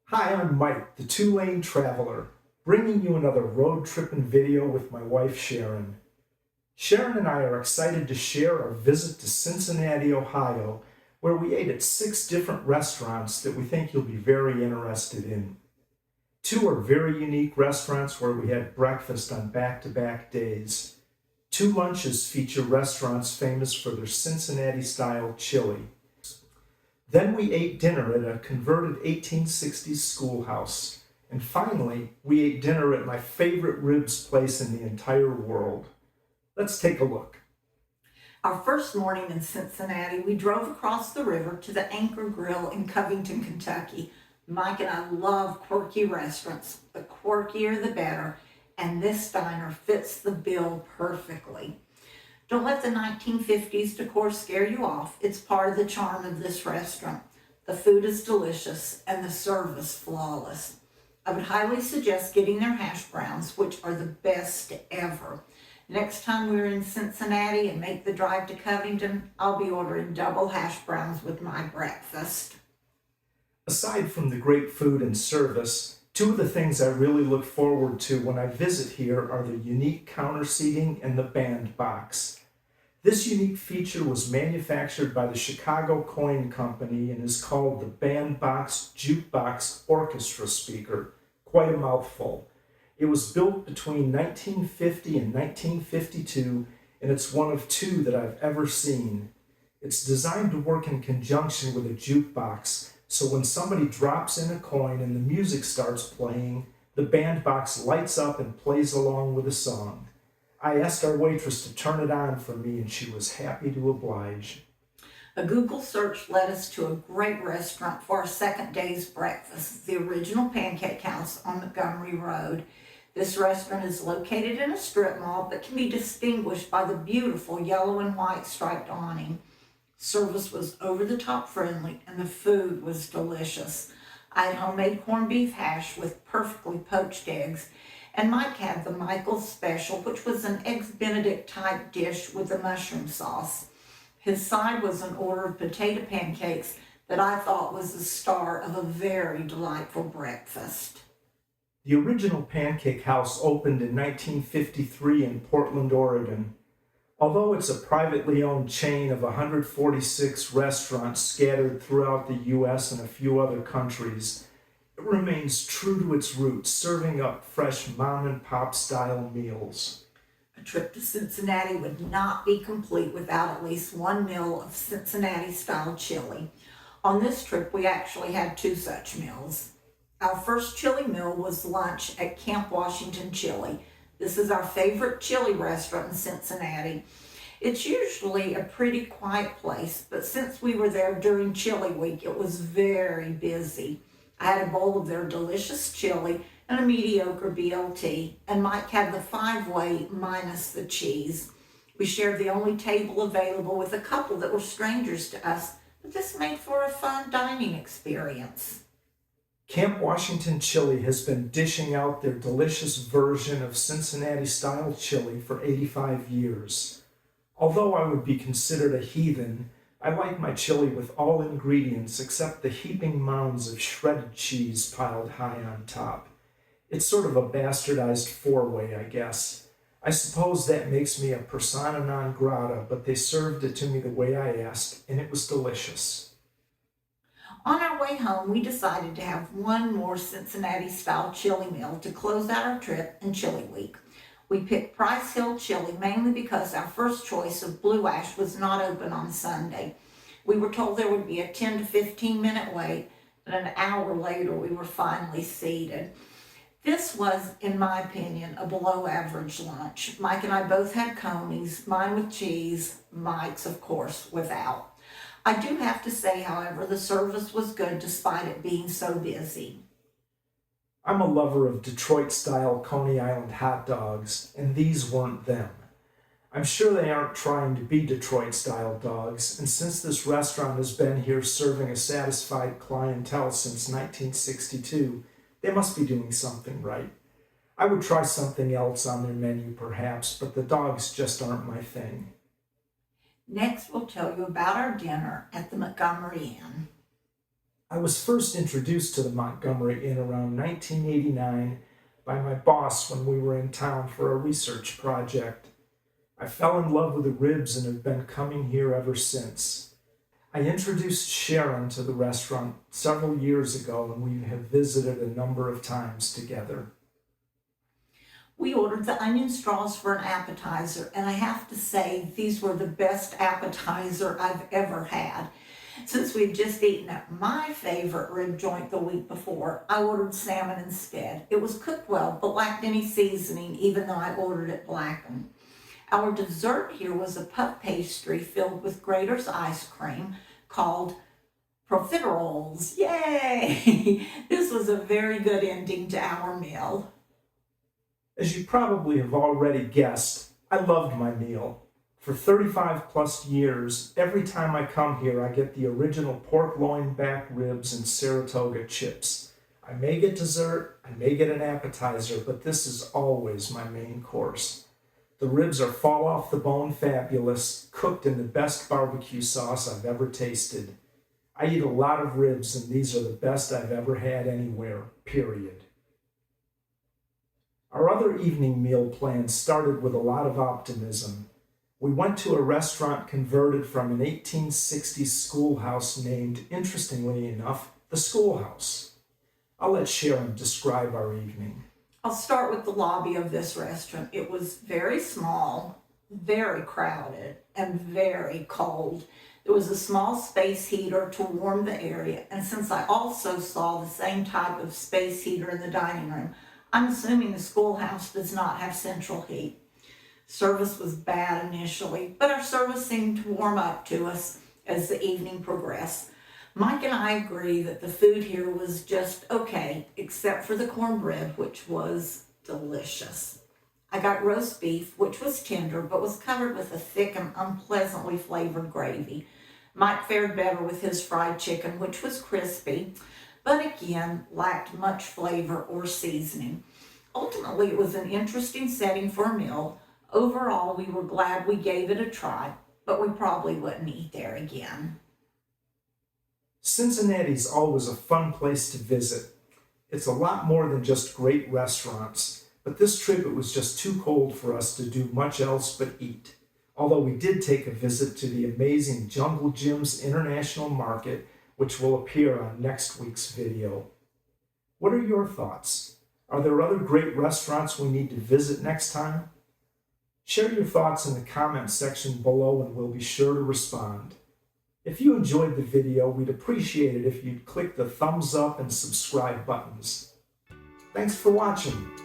Hi, I'm Mike, the two-lane traveler, bringing you another road tripping video with my wife Sharon. Sharon and I are excited to share our visit to Cincinnati, Ohio, where we ate at 6 different restaurants that we think you'll be very interested in. 2 are very unique restaurants where we had breakfast on back-to-back days. 2 lunches feature restaurants famous for their Cincinnati-style chili. Then we ate dinner at a converted 1860s schoolhouse. And finally, we ate dinner at my favorite ribs place in the entire world. Let's take a look. Our first morning in Cincinnati, we drove across the river to the Anchor Grill in Covington, Kentucky. Mike and I love quirky restaurants. The quirkier, the better, and this diner fits the bill perfectly. Don't let the 1950s decor scare you off. It's part of the charm of this restaurant. The food is delicious and the service flawless. I would highly suggest getting their hash browns, which are the best ever. Next time we're in Cincinnati and make the drive to Covington, I'll be ordering double hash browns with my breakfast. Aside from the great food and service, 2 of the things I really look forward to when I visit here are the unique counter seating and the band box. This unique feature was manufactured by the Chicago Coin Company and is called the Bandbox Jukebox Orchestra Speaker. Quite a mouthful. It was built between 1950 and 1952, and it's one of 2 that I've ever seen. It's designed to work in conjunction with a jukebox, so when somebody drops in a coin and the music starts playing, the bandbox lights up and plays along with the song. I asked our waitress to turn it on for me, and she was happy to oblige. A Google search led us to a great restaurant for our second day's breakfast, the original Pancake House on Montgomery Road. This restaurant is located in a strip mall but can be distinguished by the beautiful yellow and white striped awning. Service was over-the-top friendly and the food was delicious. I had homemade corned beef hash with perfectly poached eggs, and Mike had the Michael's Special, which was an Eggs Benedict type dish with a mushroom sauce. His side was an order of potato pancakes that I thought was the star of a very delightful breakfast. The original Pancake House opened in 1953 in Portland, Oregon. Although it's a privately owned chain of 146 restaurants scattered throughout the U.S. and a few other countries, it remains true to its roots, serving up fresh mom-and-pop style meals. A trip to Cincinnati would not be complete without at least one meal of Cincinnati-style chili. On this trip, we actually had 2 such meals. Our first chili meal was lunch at Camp Washington Chili. This is our favorite chili restaurant in Cincinnati. It's usually a pretty quiet place, but since we were there during Chili Week, it was very busy. I had a bowl of their delicious chili and a mediocre BLT, and Mike had the 5-way minus the cheese. We shared the only table available with a couple that were strangers to us, but this made for a fun dining experience. Camp Washington Chili has been dishing out their delicious version of Cincinnati-style chili for 85 years. Although I would be considered a heathen, I like my chili with all ingredients except the heaping mounds of shredded cheese piled high on top. It's sort of a bastardized 4-way, I guess. I suppose that makes me a persona non grata, but they served it to me the way I asked, and it was delicious. On our way home, we decided to have one more Cincinnati-style chili meal to close out our trip in Chili Week. We picked Price Hill Chili mainly because our first choice of Blue Ash was not open on Sunday. We were told there would be a 10 to 15 minute wait, and an hour later we were finally seated. This was, in my opinion, a below average lunch. Mike and I both had conies, mine with cheese, Mike's, of course, without. I do have to say, however, the service was good despite it being so busy. I'm a lover of Detroit-style Coney Island hot dogs, and these weren't them. I'm sure they aren't trying to be Detroit-style dogs, and since this restaurant has been here serving a satisfied clientele since 1962, they must be doing something right. I would try something else on their menu perhaps, but the dogs just aren't my thing. Next, we'll tell you about our dinner at the Montgomery Inn. I was first introduced to the Montgomery Inn around 1989 by my boss when we were in town for a research project. I fell in love with the ribs and have been coming here ever since. I introduced Sharon to the restaurant several years ago and we have visited a number of times together. We ordered the onion straws for an appetizer, and I have to say, these were the best appetizer I've ever had. Since we'd just eaten at my favorite rib joint the week before, I ordered salmon instead. It was cooked well, but lacked any seasoning, even though I ordered it blackened. Our dessert here was a puff pastry filled with Grater's ice cream called profiteroles. Yay! This was a very good ending to our meal. As you probably have already guessed, I loved my meal. For 35 plus years, every time I come here, I get the original pork loin back ribs and Saratoga chips. I may get dessert, I may get an appetizer, but this is always my main course. The ribs are fall off the bone fabulous, cooked in the best barbecue sauce I've ever tasted. I eat a lot of ribs and these are the best I've ever had anywhere, period. Our other evening meal plans started with a lot of optimism. We went to a restaurant converted from an 1860s schoolhouse named, interestingly enough, the Schoolhouse. I'll let Sharon describe our evening. I'll start with the lobby of this restaurant. It was very small, very crowded, and very cold. There was a small space heater to warm the area, and since I also saw the same type of space heater in the dining room, I'm assuming the Schoolhouse does not have central heat. Service was bad initially, but our service seemed to warm up to us as the evening progressed. Mike and I agree that the food here was just okay, except for the cornbread, which was delicious. I got roast beef, which was tender, but was covered with a thick and unpleasantly flavored gravy. Mike fared better with his fried chicken, which was crispy, but again, lacked much flavor or seasoning. Ultimately, it was an interesting setting for a meal. Overall, we were glad we gave it a try, but we probably wouldn't eat there again. Cincinnati's always a fun place to visit. It's a lot more than just great restaurants, but this trip it was just too cold for us to do much else but eat. Although we did take a visit to the amazing Jungle Jim's International Market, which will appear on next week's video. What are your thoughts? Are there other great restaurants we need to visit next time? Share your thoughts in the comments section below and we'll be sure to respond. If you enjoyed the video, we'd appreciate it if you'd click the thumbs up and subscribe buttons. Thanks for watching.